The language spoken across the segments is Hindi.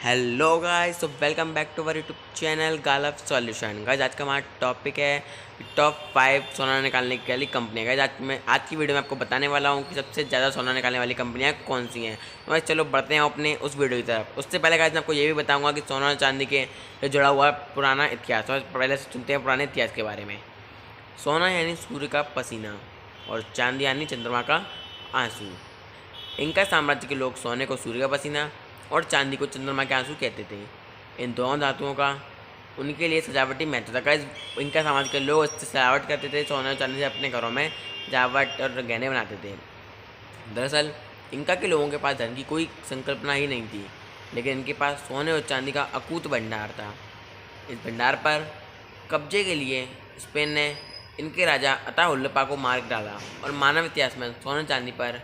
हेलो गाइस, तो welcome back to our YouTube channel गालफ सॉल्यूशन। गाइस आज का हमारा टॉपिक है टॉप 5 सोना निकालने की वाली कंपनियाँ। गाइस आज की वीडियो में आपको बताने वाला हूँ कि सबसे ज़्यादा सोना निकालने वाली कंपनियाँ कौन सी हैं। तो गाइस चलो बढ़ते हैं अपने उस वीडियो की तरफ। उससे पहले गाइस मैं आपको ये भी बताऊँगा कि सोना और चांदी के से जुड़ा हुआ पुराना इतिहास। तो पहले से सुनते हैं पुराने इतिहास के बारे में। सोना यानी सूर्य का पसीना और चांदी यानी चंद्रमा का आंसू। इनका साम्राज्य के लोग सोने को सूर्य का पसीना और चांदी को चंद्रमा के आंसू कहते थे। इन दोनों धातुओं का उनके लिए सजावटी महत्व था। गाइस इनका समाज के लोग इससे सजावट करते थे, सोने और चांदी से अपने घरों में सजावट और गहने बनाते थे। दरअसल इनका के लोगों के पास धन की कोई संकल्पना ही नहीं थी, लेकिन इनके पास सोने और चांदी का अकूत भंडार था। इस भंडार पर कब्जे के लिए स्पेन ने इनके राजा अताहुल्लपा को मार डाला और मानव इतिहास में सोने चांदी पर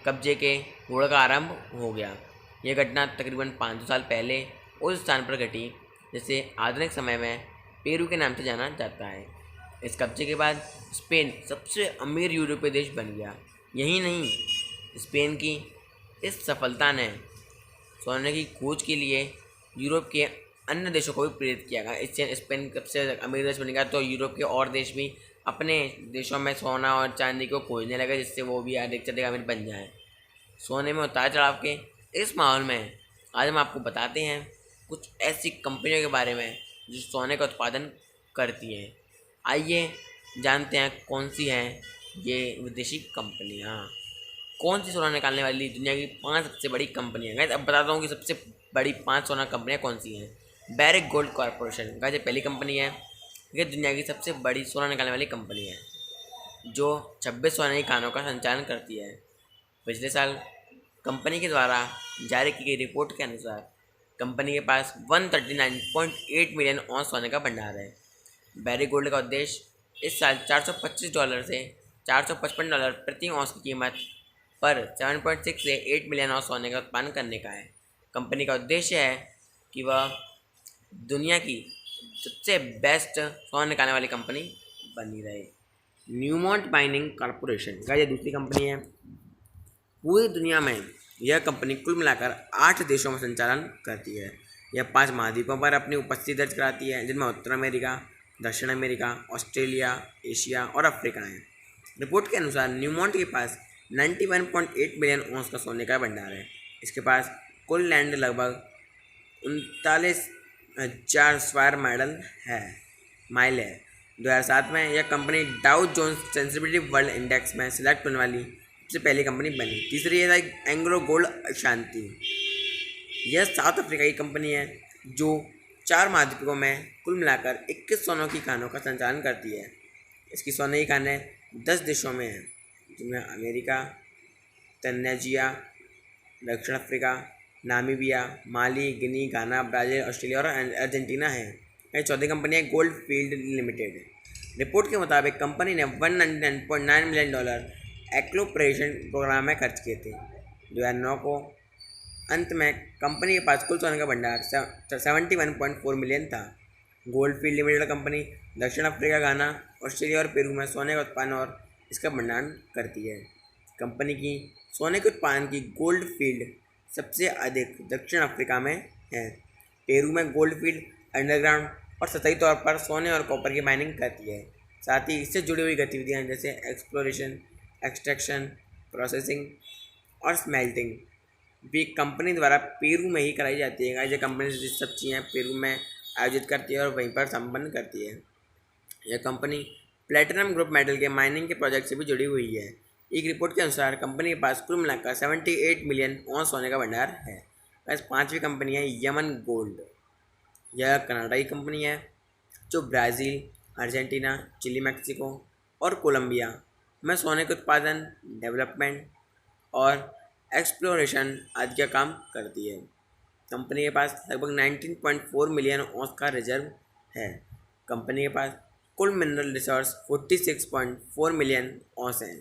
कब्जे के होड़ का आरंभ हो गया। यह घटना तकरीबन 500 साल पहले उस स्थान पर घटी जिसे आधुनिक समय में पेरू के नाम से जाना जाता है। इस कब्जे के बाद स्पेन सबसे अमीर यूरोपीय देश बन गया। यही नहीं, स्पेन की इस सफलता ने सोने की खोज के लिए यूरोप के अन्य देशों को भी प्रेरित किया गया। इससे स्पेन सबसे अमीर देश बन गया, तो यूरोप के और देश भी अपने देशों में सोना और चांदी को खोजने लगे, जिससे वो भी अधिक से अधिक अमीर बन जाए। सोने में उतार चढ़ाव के इस माहौल में आज हम आपको बताते हैं कुछ ऐसी कंपनियों के बारे में जो सोने का उत्पादन करती हैं। आइए जानते हैं कौन सी हैं ये विदेशी कंपनियाँ। कौन सी सोना निकालने वाली दुनिया की 5 सबसे बड़ी कंपनियाँ। गाइस अब बताता हूँ कि सबसे बड़ी 5 सोना कंपनियाँ कौन सी हैं। बैरिक गोल्ड कॉरपोरेशन, गाइस ये पहली कंपनी है। ये दुनिया की सबसे बड़ी सोना निकालने वाली कंपनी है जो 26 सोने की खानों का संचालन करती है। पिछले साल कंपनी के द्वारा जारी की गई रिपोर्ट के अनुसार कंपनी के पास 139.8 मिलियन औंस सोने का भंडार है। बैरिक गोल्ड का उद्देश्य इस साल $425 से $455 प्रति औंस की कीमत पर 7.6 से 8 मिलियन औंस सोने का उत्पादन करने का है। कंपनी का उद्देश्य है कि वह दुनिया की सबसे बेस्ट सोना निकालने वाली कंपनी बनी रहे। न्यूमॉन्ट माइनिंग कॉरपोरेशन का ये दूसरी कंपनी है। पूरी दुनिया में यह कंपनी कुल मिलाकर 8 देशों में संचालन करती है। यह 5 महाद्वीपों पर अपनी उपस्थिति दर्ज कराती है, जिनमें उत्तर अमेरिका, दक्षिण अमेरिका, ऑस्ट्रेलिया, एशिया और अफ्रीका है। रिपोर्ट के अनुसार न्यूमॉन्ट के पास 91.8 मिलियन औंस का सोने का भंडार है। इसके पास कुल लैंड लगभग 39,000 स्क्वायर माइल है। 2007 में यह company Dow Jones sustainability world index में सिलेक्ट होने वाली सबसे पहली कंपनी बनी। तीसरी है एंग्लो गोल्ड अशांति। यह साउथ अफ्रीका की कंपनी है जो 4 महाद्वीपों में कुल मिलाकर 21 सोनों की खानों का संचालन करती है। इसकी सोने की खानें 10 देशों में हैं, जिनमें अमेरिका, तंजानिया, दक्षिण अफ्रीका, नामीबिया, माली, गिनी, घाना, ब्राज़ील, ऑस्ट्रेलिया और अर्जेंटीना है। यह चौथी कंपनी है गोल्ड फील्ड लिमिटेड। रिपोर्ट के मुताबिक कंपनी ने $199.9 मिलियन एक्लोपरेशन प्रोग्राम में खर्च किए थे। 2009 को अंत में कंपनी के पास कुल सोने का भंडार 71.4 मिलियन था। गोल्ड फील्ड लिमिटेड कंपनी दक्षिण अफ्रीका, घाना, ऑस्ट्रेलिया और पेरू में सोने का उत्पादन और इसका भंडारण करती है। कंपनी की सोने के उत्पादन की गोल्ड फील्ड सबसे अधिक दक्षिण अफ्रीका में है। पेरू में गोल्ड फील्ड अंडरग्राउंड और सतही तौर पर सोने और कॉपर की माइनिंग करती है। साथ ही इससे जुड़ी हुई गतिविधियाँ जैसे एक्सप्लोरेशन, एक्सट्रैक्शन, प्रोसेसिंग और स्मेल्टिंग भी कंपनी द्वारा पेरू में ही कराई जाती है। ये कंपनी सब चीज़ें पेरू में आयोजित करती है और वहीं पर संपन्न करती है। यह कंपनी प्लेटिनम ग्रुप मेटल के माइनिंग के प्रोजेक्ट से भी जुड़ी हुई है। एक रिपोर्ट के अनुसार कंपनी के पास कुल मिलाकर 78 मिलियन औंस सोने का भंडार है। बस 5वीं कंपनी है यमन गोल्ड। यह कनाडा की कंपनी है जो ब्राज़ील, अर्जेंटीना, चिली, मैक्सिको और कोलंबिया में सोने के उत्पादन, डेवलपमेंट और एक्सप्लोरेशन आदि का काम करती है। कंपनी के पास लगभग 19.4 मिलियन औंस का रिजर्व है। कंपनी के पास कुल मिनरल रिसोर्स 46.4 मिलियन औंस हैं।